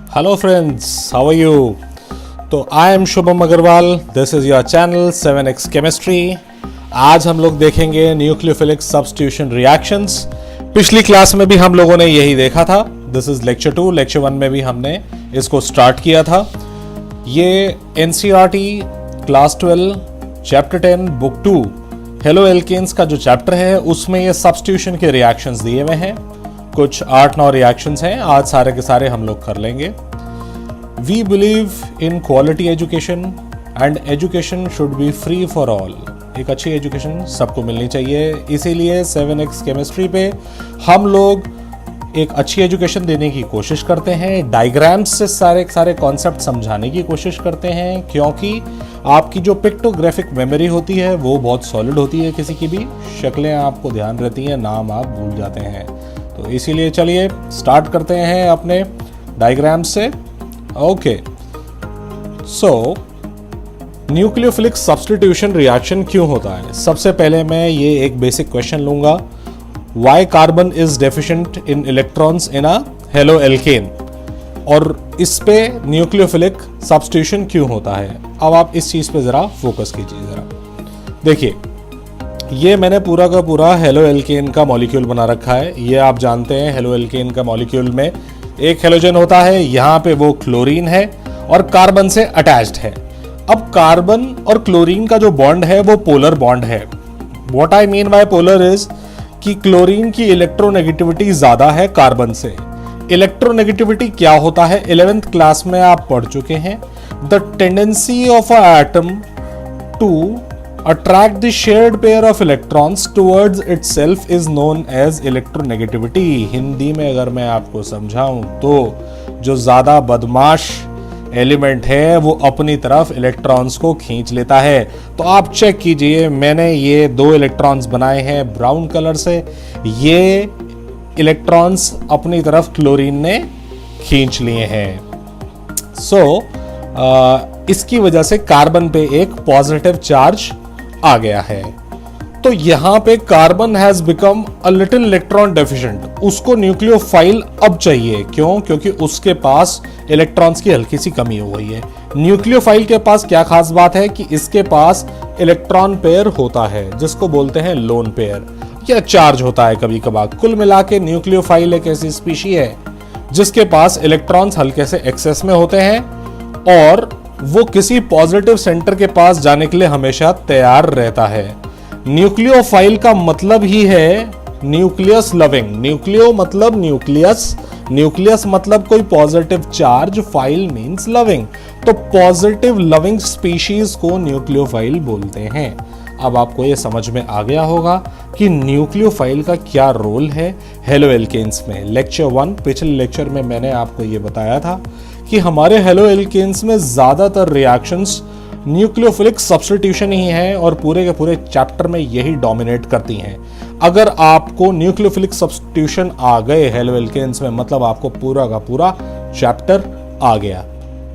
Hello friends, how are you. तो I am Shubham Agrawal, this is your channel 7x chemistry. आज हम लोग देखेंगे न्यूक्लियोफिलिक सब्स्टिट्यूशन रिएक्शंस। पिछली क्लास में भी हम लोगों ने यही देखा था। This is lecture 2। लेक्चर 1 में भी हमने इसको स्टार्ट किया था। ये NCERT class 12 chapter 10 book 2 haloalkanes का जो चैप्टर है उसमें ये सब्स्टिट्यूशन के रिएक्शंस दिए हुए हैं। कुछ 8-9 रिएक्शंस हैं, आज सारे के सारे हम लोग कर लेंगे। We believe in quality education and education should be free for all. एक अच्छी एजुकेशन सबको मिलनी चाहिए, इसीलिए 7x केमिस्ट्री पे हम लोग एक अच्छी एजुकेशन देने की कोशिश करते हैं। डायग्राम्स से सारे कॉन्सेप्ट समझाने की कोशिश करते हैं, क्योंकि आपकी जो पिक्टोग्राफिक मेमोरी होती है वो बहुत सॉलिड होती है। किसी की भी शक्लें आपको ध्यान रहती हैं, नाम आप भूल जाते हैं। तो इसीलिए चलिए स्टार्ट करते हैं अपने डायग्राम से। ओके, सो न्यूक्लियोफिलिक सब्स्टिट्यूशन रिएक्शन क्यों होता है। सबसे पहले मैं ये एक बेसिक क्वेश्चन लूंगा, why carbon is deficient in electrons in a halo alkane, और इस पे न्यूक्लियोफिलिक सब्स्टिट्यूशन क्यों होता है। अब आप इस चीज पे जरा फोकस कीजिए। जरा देखिए, ये मैंने पूरा का पूरा हेलो एल्केन का मॉलिक्यूल बना रखा है। ये आप जानते हैं हेलो एल्केन का मॉलिक्यूल में एक हेलोजन होता है, यहाँ पे वो क्लोरीन है और कार्बन से अटैच्ड है। अब कार्बन और क्लोरीन का जो बॉन्ड है वो पोलर बॉन्ड है। What I mean by polar is कि क्लोरीन की इलेक्ट्रोनेगेटिविटी ज्यादा है कार्बन से। इलेक्ट्रोनेगेटिविटी क्या होता है 11th क्लास में आप पढ़ चुके हैं। The tendency of a atom to attract the shared pair of electrons towards itself is known as electronegativity। Hindi में अगर मैं आपको समझाऊं तो जो ज्यादा बदमाश एलिमेंट है वो अपनी तरफ इलेक्ट्रॉन्स को खींच लेता है। तो आप चेक कीजिए, मैंने ये 2 इलेक्ट्रॉन्स बनाए हैं ब्राउन कलर से। ये इलेक्ट्रॉन्स अपनी तरफ क्लोरीन ने खींच लिए हैं। इसकी वजह से कार्बन पे एक पॉजिटिव चार्ज आ गया है। तो यहां पे carbon has become a little electron deficient. उसको न्यूक्लियोफाइल अब चाहिए। क्यों? क्योंकि उसके पास इलेक्ट्रॉन्स की हल्की सी कमी हो गई है। न्यूक्लियोफाइल के पास क्या खास बात है कि इसके पास इलेक्ट्रॉन पेयर होता है, जिसको बोलते हैं लोन पेयर, या चार्ज होता है कभी कभार। कुल मिला के न्यूक्लियोफाइल एक ऐसी स्पीशी है जिसके पास इलेक्ट्रॉन्स हल्के से एक्सेस में होते हैं और वो किसी पॉजिटिव सेंटर के पास जाने के लिए हमेशा तैयार रहता है। न्यूक्लियोफाइल का मतलब ही है न्यूक्लियस लविंग। न्यूक्लियो मतलब न्यूक्लियस, न्यूक्लियस मतलब कोई positive charge, file means loving. तो पॉजिटिव लविंग स्पीशीज को न्यूक्लियोफाइल बोलते हैं। अब आपको ये समझ में आ गया होगा कि न्यूक्लियोफाइल का क्या रोल है हेलो एल्केन्स में। लेक्चर 1 पिछले लेक्चर में मैंने आपको ये बताया था कि हमारे हेलो एल्केन्स में ज्यादातर रिएक्शंस न्यूक्लियोफिलिक सब्स्टिट्यूशन ही है और पूरे के पूरे चैप्टर में यही डोमिनेट करती हैं। अगर आपको न्यूक्लियोफिलिक सब्स्टिट्यूशन आ गए हेलो एल्केन्स में, मतलब आपको पूरा का पूरा चैप्टर आ गया।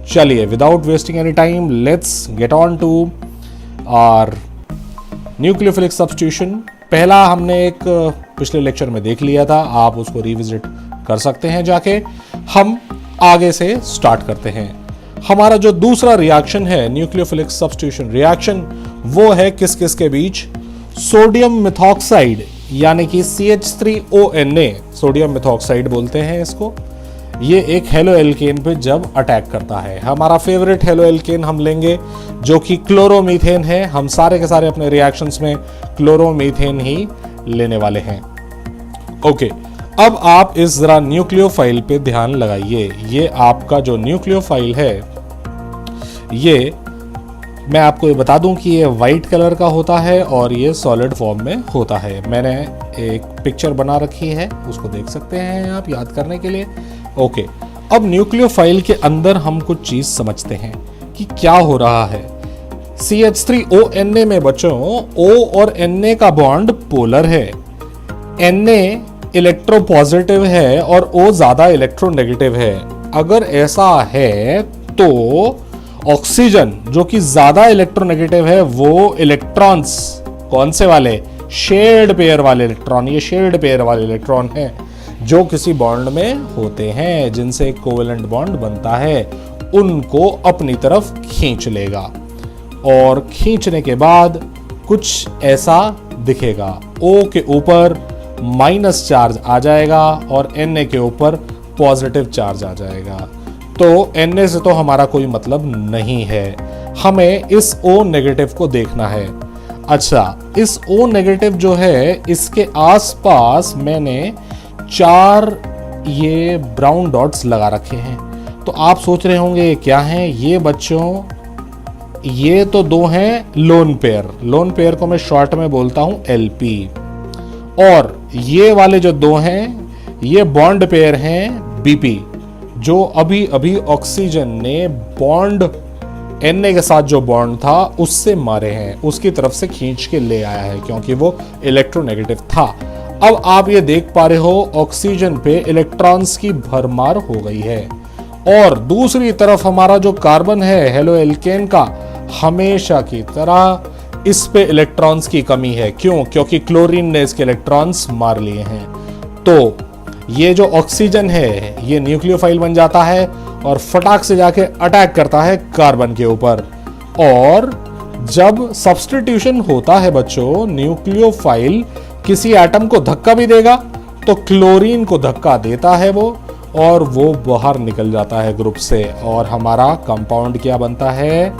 चलिए, without wasting any time, let's get on to our nucleophilic substitution. पहला हमने एक पिछले लेक्चर में देख लिया था, आप उसको रिविजिट कर सकते हैं जाके। हम आगे से स्टार्ट करते हैं। हमारा जो दूसरा रिएक्शन है न्यूक्लियोफिलिक सब्स्टिट्यूशन रिएक्शन, वो है किस किस के बीच, सोडियम मिथॉक्साइड यानी कि CH3ONA, सोडियम मिथॉक्साइड बोलते हैं इसको। ये एक हेलो एल्केन पे जब अटैक करता है। हमारा फेवरेट हेलो एल्केन हम लेंगे जो कि क्लोरोमीथेन है। हम सारे के सारे अपने रिएक्शंस में क्लोरोमीथेन ही लेने वाले हैं। ओके, अब आप इस जरा न्यूक्लियोफाइल पे ध्यान लगाइए। ये आपका जो न्यूक्लियोफाइल है, ये मैं आपको ये बता दूं कि ये वाइट कलर का होता है और ये सॉलिड फॉर्म में होता है। मैंने एक पिक्चर बना रखी है, उसको देख सकते हैं आप याद करने के लिए। ओके, अब न्यूक्लियोफाइल के अंदर हम कुछ चीज समझते हैं कि क्या हो रहा है। CH3ONA में बच्चों O और Na का बॉन्ड पोलर है। Na इलेक्ट्रो पॉजिटिव है और O ज्यादा इलेक्ट्रोनेगेटिव है। अगर ऐसा है तो ऑक्सीजन जो कि ज्यादा इलेक्ट्रोनेगेटिव है, वो इलेक्ट्रॉन्स कौन से वाले, शेयर्ड पेयर वाले इलेक्ट्रॉन, ये शेयर्ड पेयर वाले इलेक्ट्रॉन हैं जो किसी बॉन्ड में होते हैं, जिनसे कोवेलेंट बॉन्ड बनता है, उनको अपनी तरफ खींच लेगा और खींचने के बाद कुछ ऐसा दिखेगा। O के ऊपर माइनस चार्ज आ जाएगा और Na के ऊपर पॉजिटिव चार्ज आ जाएगा। तो Na से तो हमारा कोई मतलब नहीं है, हमें इस O नेगेटिव को देखना है। अच्छा, इस O नेगेटिव जो है, इसके आसपास मैंने 4 ये ब्राउन डॉट्स लगा रखे हैं। तो आप सोच रहे होंगे ये क्या हैं? ये बच्चों, ये तो 2 हैं लोन पेयर। लोन पेयर को मैं शॉर्ट में बोलता हूं LP। और ये वाले जो 2 हैं, ये बॉन्ड पेयर हैं BP, जो अभी अभी ऑक्सीजन ने बॉन्ड Na के साथ जो बॉन्ड था उससे मारे हैं, उसकी तरफ से खींच के ले आया है, क्योंकि वो इलेक्ट्रोनेगेटिव था। अब आप ये देख पा रहे हो ऑक्सीजन पे इलेक्ट्रॉन्स की भरमार हो गई है, और दूसरी तरफ हमारा जो कार्बन है हेलो एल्केन का, हमेशा की तरह इस पे इलेक्ट्रॉन्स की कमी है। क्यों? क्योंकि क्लोरीन ने इसके इलेक्ट्रॉन्स मार लिए हैं। तो ये जो ऑक्सीजन है, ये न्यूक्लियोफाइल बन जाता है और फटाक से जाके अटैक करता है कार्बन के ऊपर। और जब सब्स्टिट्यूशन होता है बच्चों, न्यूक्लियोफाइल किसी एटम को धक्का भी देगा तो क्लोरीन को धक्का देता है वो, और वो बाहर निकल जाता है ग्रुप से, और हमारा कंपाउंड क्या बनता है?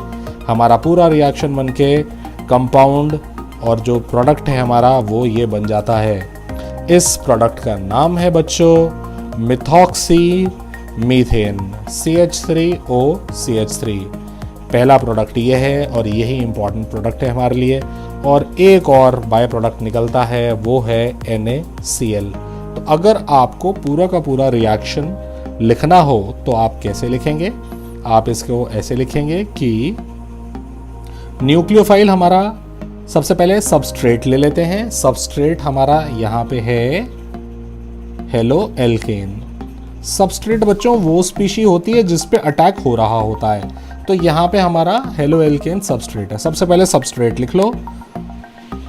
हमारा पूरा रिएक्शन बनके कंपाउंड और जो प्रोडक्ट है हमारा, वो ये बन जाता है। इस प्रोडक्ट का नाम है बच्चों मिथॉक्सी मीथेन, CH3OCH3। पहला प्रोडक्ट ये है और यही इंपॉर्टेंट प्रोडक्ट है हमारे लिए। और एक और बाय प्रोडक्ट निकलता है, वो है NaCl। तो अगर आपको पूरा का पूरा रिएक्शन लिखना हो तो आप कैसे लिखेंगे? आप इसको ऐसे लिखेंगे कि न्यूक्लियोफाइल हमारा, सबसे पहले सबस्ट्रेट ले लेते हैं। सबस्ट्रेट हमारा यहाँ पे है हेलो एल्केन। सबस्ट्रेट बच्चों वो स्पीशी होती है जिस पे अटैक हो रहा होता है, तो यहाँ पे हमारा हेलो एल्केन सबस्ट्रेट है। सबसे पहले सबस्ट्रेट लिख लो,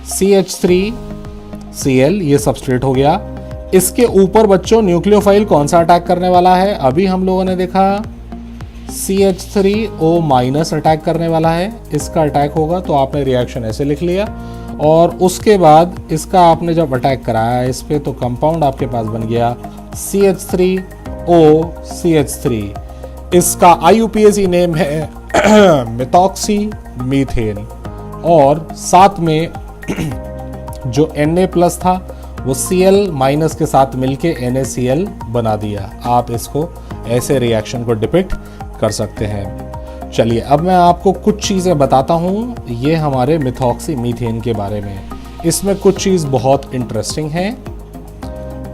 CH3Cl, ये सबस्ट्रेट हो गया। इसके ऊपर बच्चों न्यूक्लियोफाइल कौन सा अटैक करने वाला है? अभी हम लोगों ने देखा CH3O- अटैक करने वाला है। इसका अटैक होगा तो आपने रिएक्शन ऐसे लिख लिया, और उसके बाद इसका आपने जब अटैक कराया इस पे, तो कंपाउंड आपके पास बन गया CH3OCH3। इसका IUPAC नेम है मिथॉक्सी मीथेन, और साथ में जो Na+ था वो Cl- के साथ मिलके NaCl बना दिया। आप इसको ऐसे रिएक्शन को डिपिक्ट कर सकते हैं। चलिए अब मैं आपको कुछ चीज़ें बताता हूँ ये हमारे मिथॉक्सी मीथेन के बारे में। इसमें कुछ चीज़ बहुत इंटरेस्टिंग है।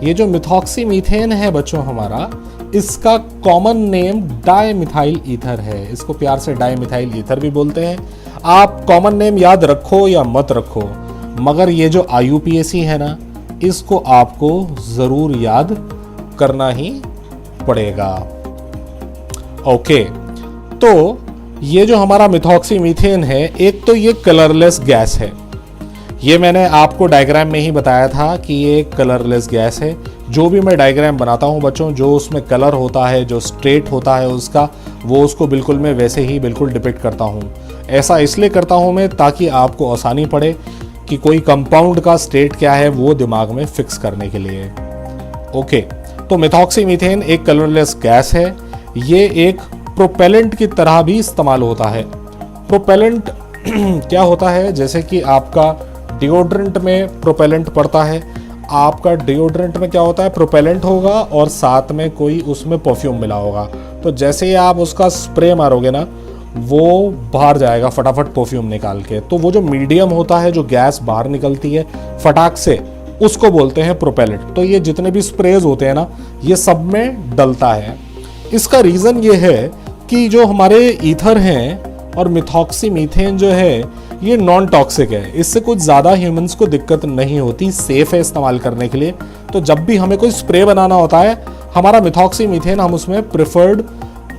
ये जो मिथॉक्सी मीथेन है बच्चों हमारा, इसका कॉमन नेम डाइमिथाइल ईथर है। इसको प्यार से डाइमिथाइल ईथर भी बोलते हैं। आप कॉमन नेम याद रखो या मत रखो, मगर ये जो IUPAC है ना, इसको आपको ज़रूर याद करना ही पड़ेगा। ओके, तो ये जो हमारा मिथॉक्सी मीथेन है, एक तो ये कलरलेस गैस है। ये मैंने आपको डायग्राम में ही बताया था कि ये कलरलेस गैस है। जो भी मैं डायग्राम बनाता हूँ बच्चों, जो उसमें कलर होता है, जो स्ट्रेट होता है उसका, वो उसको बिल्कुल मैं वैसे ही बिल्कुल डिपिक्ट करता हूँ। ऐसा इसलिए करता हूँ मैं ताकि आपको आसानी पड़े कि कोई कंपाउंड का स्टेट क्या है वो दिमाग में फिक्स करने के लिए। ओके, तो मिथॉक्सी मीथेन एक कलरलेस गैस है। ये एक प्रोपेलेंट की तरह भी इस्तेमाल होता है। प्रोपेलेंट क्या होता है? जैसे कि आपका डिओड्रेंट में प्रोपेलेंट पड़ता है, आपका डिओड्रेंट में क्या होता है? प्रोपेलेंट होगा और साथ में कोई उसमें परफ्यूम मिला होगा। तो जैसे ही आप उसका स्प्रे मारोगे ना, वो बाहर जाएगा फटाफट परफ्यूम निकाल के। तो वो जो मीडियम होता है, जो गैस बाहर निकलती है फटाक से, उसको बोलते हैं प्रोपेलेंट। तो ये जितने भी स्प्रेज होते हैं ना, ये सब में डलता है। इसका रीज़न ये है कि जो हमारे ईथर हैं और मिथॉक्सी मीथेन जो है, ये नॉन टॉक्सिक है। इससे कुछ ज़्यादा ह्यूमंस को दिक्कत नहीं होती, सेफ है इस्तेमाल करने के लिए। तो जब भी हमें कोई स्प्रे बनाना होता है, हमारा मिथॉक्सी मीथेन हम उसमें प्रेफर्ड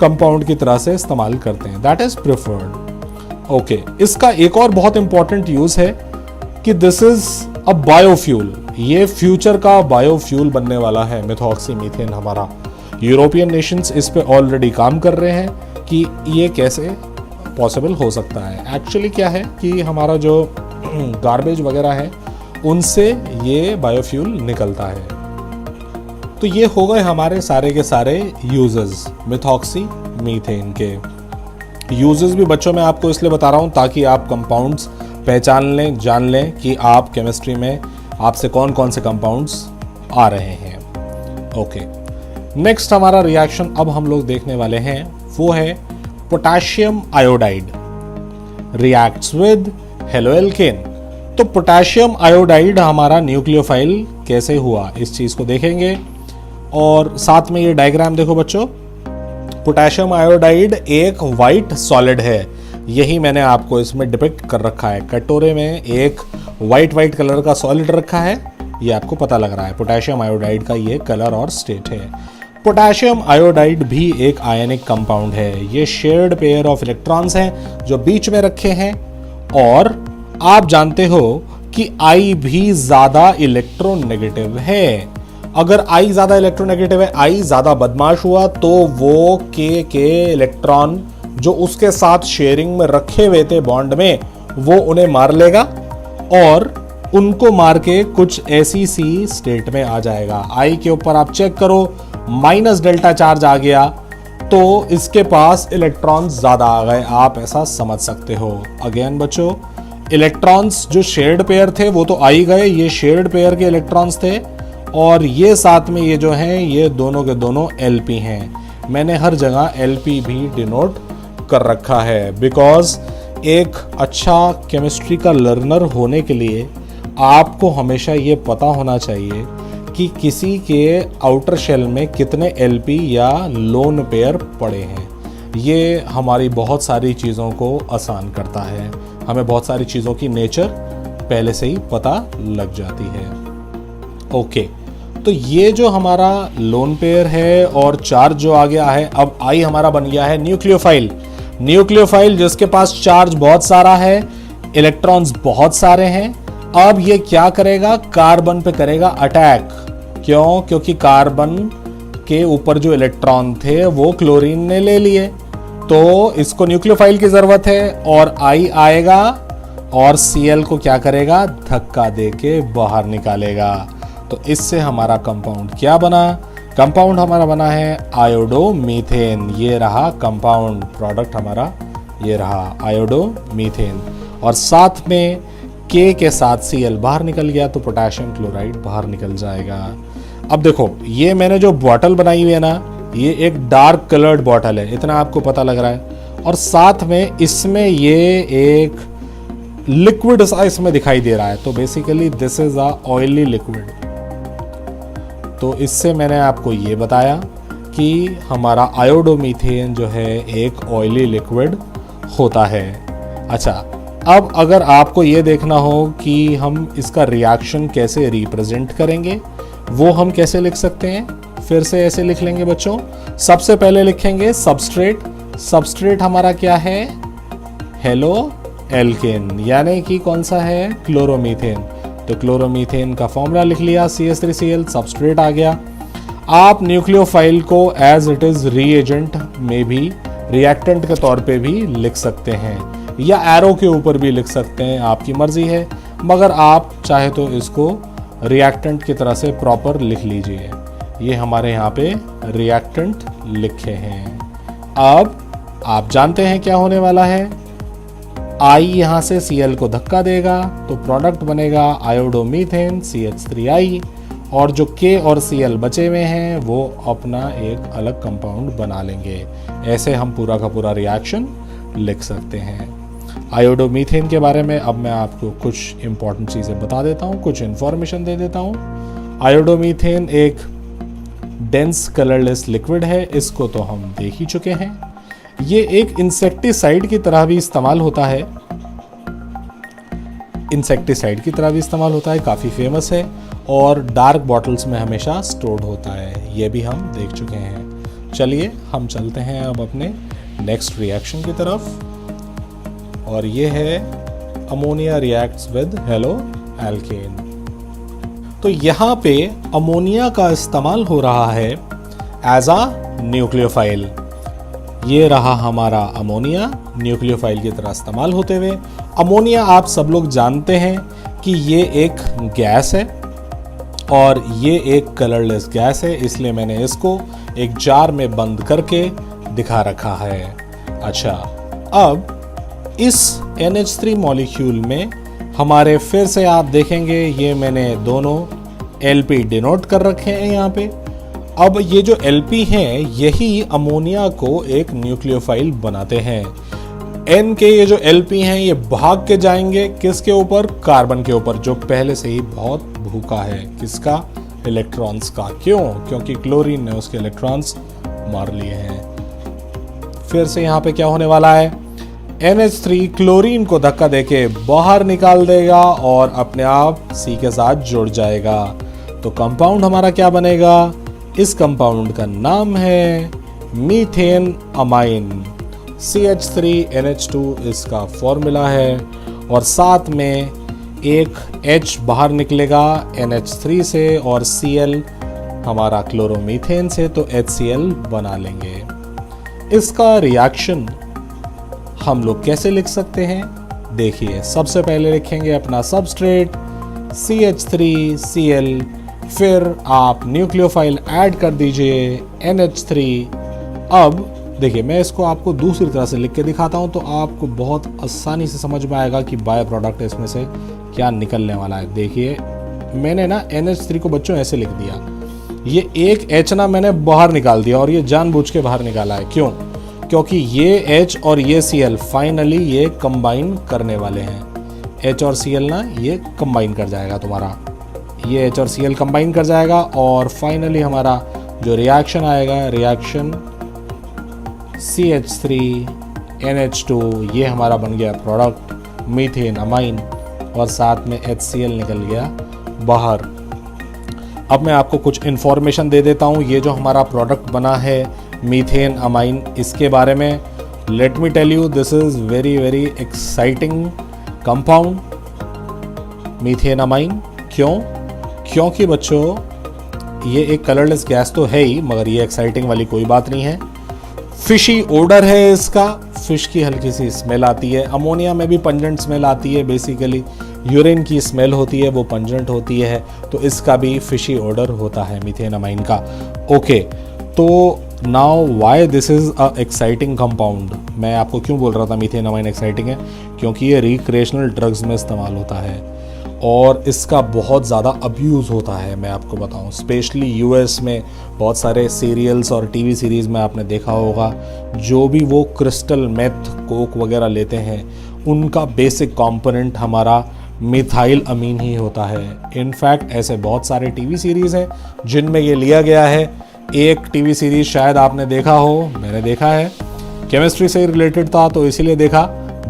कंपाउंड की तरह से इस्तेमाल करते हैं, दैट इज प्रेफर्ड। ओके, इसका एक और बहुत इंपॉर्टेंट यूज है कि दिस इज अ बायोफ्यूल। ये फ्यूचर का बायोफ्यूल बनने वाला है मिथॉक्सी मीथेन हमारा। यूरोपियन नेशंस इस पे ऑलरेडी काम कर रहे हैं कि ये कैसे पॉसिबल हो सकता है। एक्चुअली क्या है कि हमारा जो गार्बेज वगैरह है उनसे ये बायोफ्यूल निकलता है। तो ये हो गए हमारे सारे के सारे यूजेस मिथॉक्सी मीथेन के। यूजेस भी बच्चों मैं आपको इसलिए बता रहा हूँ ताकि आप कंपाउंड्स पहचान लें, जान लें कि आप केमिस्ट्री में आपसे कौन कौन से कंपाउंड्स आ रहे हैं। ओके, नेक्स्ट हमारा रिएक्शन अब हम लोग देखने वाले हैं वो है potassium iodide reacts with haloalkane. तो पोटेशियम आयोडाइड हमारा न्यूक्लियोफाइल कैसे हुआ इस चीज को देखेंगे। और साथ में ये डायग्राम देखो बच्चों, पोटेशियम आयोडाइड एक वाइट सॉलिड है, यही मैंने आपको इसमें डिपिक्ट कर रखा है। कटोरे में एक वाइट कलर का सॉलिड रखा है, ये आपको पता लग रहा है पोटेशियम आयोडाइड का ये कलर और स्टेट है। पोटेशियम आयोडाइड भी एक आयनिक कंपाउंड है। ये शेयर्ड पेयर ऑफ इलेक्ट्रॉन्स हैं जो बीच में रखे हैं, और आप जानते हो कि I भी ज्यादा इलेक्ट्रोनेगेटिव है। अगर I ज्यादा इलेक्ट्रोनेगेटिव है, I ज्यादा बदमाश हुआ, तो वो के इलेक्ट्रॉन जो उसके साथ शेयरिंग में रखे हुए थे बॉन्ड में, वो उन्हें मार लेगा और उनको मार के कुछ ऐसी सी स्टेट में आ जाएगा। I के ऊपर आप चेक करो, माइनस डेल्टा चार्ज आ गया, तो इसके पास इलेक्ट्रॉन्स ज्यादा आ गए, आप ऐसा समझ सकते हो। अगेन बच्चों, इलेक्ट्रॉन्स जो शेयर्ड पेयर थे वो तो आई गए, ये शेयर्ड पेयर के इलेक्ट्रॉन्स थे, और ये साथ में ये जो हैं ये दोनों के दोनों एलपी हैं। मैंने हर जगह एलपी भी डिनोट कर रखा है, बिकॉज एक अच्छा केमिस्ट्री का लर्नर होने के लिए आपको हमेशा ये पता होना चाहिए कि किसी के आउटर शेल में कितने एलपी या लोन पेयर पड़े हैं। ये हमारी बहुत सारी चीज़ों को आसान करता है, हमें बहुत सारी चीज़ों की नेचर पहले से ही पता लग जाती है। ओके, तो ये जो हमारा लोन पेयर है और चार्ज जो आ गया है, अब आई हमारा बन गया है न्यूक्लियोफाइल। न्यूक्लियोफाइल जिसके पास चार्ज बहुत सारा है, इलेक्ट्रॉन्स बहुत सारे हैं। अब ये क्या करेगा, कार्बन पे करेगा अटैक। क्यों? क्योंकि कार्बन के ऊपर जो इलेक्ट्रॉन थे वो क्लोरीन ने ले लिए, तो इसको न्यूक्लियोफाइल की जरूरत है, और आई आएगा और Cl को क्या करेगा, धक्का देके बाहर निकालेगा। तो इससे हमारा कंपाउंड क्या बना, कंपाउंड हमारा बना है आयोडोमीथेन। ये रहा कंपाउंड प्रोडक्ट हमारा, ये रहा आयोडोमीथेन, और साथ में K के साथ Cl बाहर निकल गया तो पोटेशियम क्लोराइड बाहर निकल जाएगा। अब देखो, ये मैंने जो बॉटल बनाई हुई है ना, ये एक डार्क कलर्ड बॉटल है, इतना आपको पता लग रहा है, और साथ में इसमें ये एक लिक्विड सा इसमें दिखाई दे रहा है। तो basically this is a oily liquid. तो इससे मैंने आपको ये बताया कि हमारा आयोडोमीथेन जो है एक ऑयली लिक्विड होता है। अच्छा, अब अगर आपको ये देखना हो कि हम इसका रिएक्शन कैसे रिप्रेजेंट करेंगे, वो हम कैसे लिख सकते हैं, फिर से ऐसे लिख लेंगे बच्चों। सबसे पहले लिखेंगे सबस्ट्रेट। सबस्ट्रेट हमारा क्या है, हेलो एल्केन, यानी कि कौन सा है, क्लोरोमीथेन। तो क्लोरोमीथेन का फॉर्मूला लिख लिया, CH3Cl, सबस्ट्रेट आ गया। आप न्यूक्लियोफाइल को एज इट इज रीएजेंट में भी, रिएक्टेंट के तौर पे भी लिख सकते हैं, या एरो के ऊपर भी लिख सकते हैं, आपकी मर्जी है, मगर आप चाहे तो इसको रिएक्टेंट की तरह से प्रॉपर लिख लीजिए। ये हमारे यहाँ पे रिएक्टेंट लिखे हैं। अब आप जानते हैं क्या होने वाला है, आई यहाँ से Cl को धक्का देगा तो प्रोडक्ट बनेगा आयोडोमीथेन CH3I, और जो K और Cl बचे हुए हैं वो अपना एक अलग कंपाउंड बना लेंगे। ऐसे हम पूरा का पूरा रिएक्शन लिख सकते हैं। आयोडोमीथेन के बारे में अब मैं आपको कुछ इंपॉर्टेंट चीज़ें बता देता हूँ, कुछ इन्फॉर्मेशन दे देता हूँ। आयोडोमीथेन एक डेंस कलरलेस लिक्विड है, इसको तो हम देख ही चुके हैं। ये एक इंसेक्टिसाइड की तरह भी इस्तेमाल होता है, इंसेक्टिसाइड की तरह भी इस्तेमाल होता है, काफ़ी फेमस है, और डार्क बॉटल्स में हमेशा स्टोर्ड होता है, ये भी हम देख चुके हैं। चलिए हम चलते हैं अब अपने नेक्स्ट रिएक्शन की तरफ, और ये है ammonia reacts with halo alkane. तो यहाँ पे अमोनिया का इस्तेमाल हो रहा है एज अ न्यूक्लियोफाइल। ये रहा हमारा अमोनिया न्यूक्लियोफाइल की तरह इस्तेमाल होते हुए। अमोनिया आप सब लोग जानते हैं कि ये एक गैस है और ये एक कलरलेस गैस है, इसलिए मैंने इसको एक जार में बंद करके दिखा रखा है। अच्छा, अब इस NH3 मॉलिक्यूल में हमारे फिर से आप देखेंगे ये मैंने दोनों LP डिनोट कर रखे हैं यहाँ पे। अब ये जो LP हैं यही अमोनिया को एक न्यूक्लियोफाइल बनाते हैं। N के ये जो LP हैं ये भाग के जाएंगे किसके ऊपर? कार्बन के ऊपर, जो पहले से ही बहुत भूखा है। किसका? इलेक्ट्रॉन्स का। क्यों? क्योंकि क्लोरीन ने उसके इलेक्ट्रॉन्स मार लिए हैं। फिर से यहाँ पे क्या होने वाला है? NH3 क्लोरीन को धक्का देके बाहर निकाल देगा और अपने आप C के साथ जुड़ जाएगा। तो कंपाउंड हमारा क्या बनेगा? इस कंपाउंड का नाम है मीथेन अमाइन। CH3NH2 इसका फॉर्मूला है और साथ में एक H बाहर निकलेगा NH3 से और Cl हमारा क्लोरोमीथेन से, तो HCl बना लेंगे। इसका रिएक्शन हम लोग कैसे लिख सकते हैं? देखिए, सबसे पहले लिखेंगे अपना सबस्ट्रेट CH3Cl, फिर आप न्यूक्लियोफाइल ऐड कर दीजिए NH3। अब देखिए, मैं इसको आपको दूसरी तरह से लिख के दिखाता हूं तो आपको बहुत आसानी से समझ में आएगा कि बाय प्रोडक्ट इसमें से क्या निकलने वाला है। देखिए, मैंने ना NH3 को बच्चों ऐसे लिख दिया, ये एक H ना मैंने बाहर निकाल दिया और ये जानबूझ के बाहर निकाला है। क्यों? क्योंकि ये H और ये Cl फाइनली ये कंबाइन करने वाले हैं। H और Cl ना ये कंबाइन कर जाएगा तुम्हारा, ये H और Cl कंबाइन कर जाएगा और फाइनली हमारा जो रिएक्शन आएगा, रिएक्शन CH3NH2, ये हमारा बन गया प्रोडक्ट मीथेन अमाइन और साथ में HCl निकल गया बाहर। अब मैं आपको कुछ इन्फॉर्मेशन दे देता हूँ ये जो हमारा प्रोडक्ट बना है मीथेन अमाइन, इसके बारे में। Let me tell you, this is very very exciting compound methane amine. क्यों? क्योंकि बच्चों ये एक कलरलेस गैस तो है ही, मगर ये एक्साइटिंग वाली कोई बात नहीं है। फिशी ओडर है इसका, फिश की हल्की सी स्मेल आती है। अमोनिया में भी पंजेंट स्मेल आती है, बेसिकली यूरिन की स्मेल होती है, वो पंजेंट होती है, तो इसका भी फिशी ओडर होता है मीथेन अमाइन का। ओके, तो now why this is a exciting compound. मैं आपको क्यों बोल रहा था मीथेन अमाइन एक्साइटिंग है? क्योंकि ये रिक्रिएशनल ड्रग्स में इस्तेमाल होता है और इसका बहुत ज़्यादा अब्यूज़ होता है। मैं आपको बताऊं, स्पेशली यूएस में बहुत सारे सीरियल्स और टीवी सीरीज़ में आपने देखा होगा, जो भी वो क्रिस्टल मेथ कोक वगैरह लेते हैं उनका बेसिक कंपोनेंट हमारा मिथाइल अमीन ही होता है। इनफैक्ट ऐसे बहुत सारे टीवी सीरीज़ हैं जिनमें ये लिया गया है। एक टीवी सीरीज़ शायद आपने देखा हो, मैंने देखा है, केमिस्ट्री से रिलेटेड था तो इसीलिए देखा,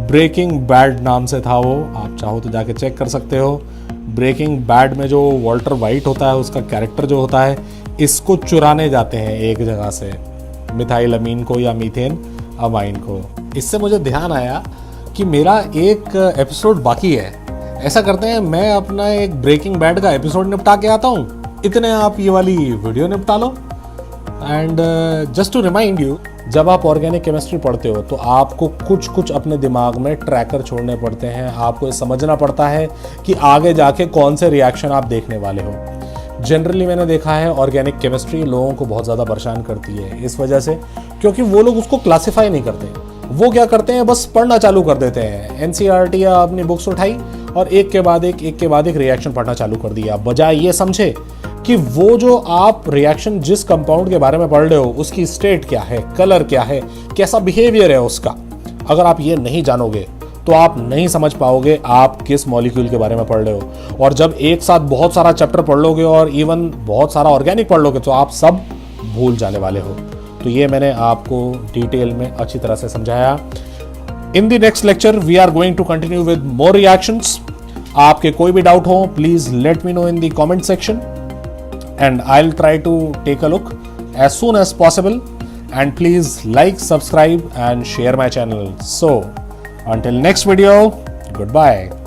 ब्रेकिंग बैड नाम से था वो, आप चाहो तो जाके चेक कर सकते हो। ब्रेकिंग बैड में जो वॉल्टर वाइट होता है, उसका कैरेक्टर जो होता है, इसको चुराने जाते हैं एक जगह से, मिथाइल अमीन को या मीथेन अमाइन को। इससे मुझे ध्यान आया कि मेरा एक एपिसोड बाकी है। ऐसा करते हैं, मैं अपना एक ब्रेकिंग बैड का एपिसोड निपटा के आता हूँ, इतने आप ये वाली वीडियो निपटा लो। And just to remind you, जब आप ऑर्गेनिक केमिस्ट्री पढ़ते हो तो आपको कुछ कुछ अपने दिमाग में ट्रैकर छोड़ने पड़ते हैं। आपको समझना पड़ता है कि आगे जाके कौन से रिएक्शन आप देखने वाले हो। जनरली मैंने देखा है ऑर्गेनिक केमिस्ट्री लोगों को बहुत ज़्यादा परेशान करती है, इस वजह से क्योंकि वो लोग उसको क्लासिफाई नहीं करते। वो क्या करते हैं, बस पढ़ना चालू कर देते हैं। NCERT या अपनी बुक्स उठाई और एक के बाद एक रिएक्शन पढ़ना चालू कर दिया, बजाय ये समझे कि वो जो आप रिएक्शन जिस कंपाउंड के बारे में पढ़ रहे हो उसकी स्टेट क्या है, कलर क्या है, कैसा बिहेवियर है उसका। अगर आप ये नहीं जानोगे तो आप नहीं समझ पाओगे आप किस मॉलिक्यूल के बारे में पढ़ रहे हो। और जब एक साथ बहुत सारा चैप्टर पढ़ लोगे और इवन बहुत सारा ऑर्गेनिक पढ़ लोगे तो आप सब भूल जाने वाले हो। तो ये मैंने आपको डिटेल में अच्छी तरह से समझाया। In the next lecture we are going to continue with more reactions. आपके कोई भी डाउट हो, please let me know in the comment section and I'll try to take a look as soon as possible, and please like, subscribe and share my channel. So until next video, goodbye.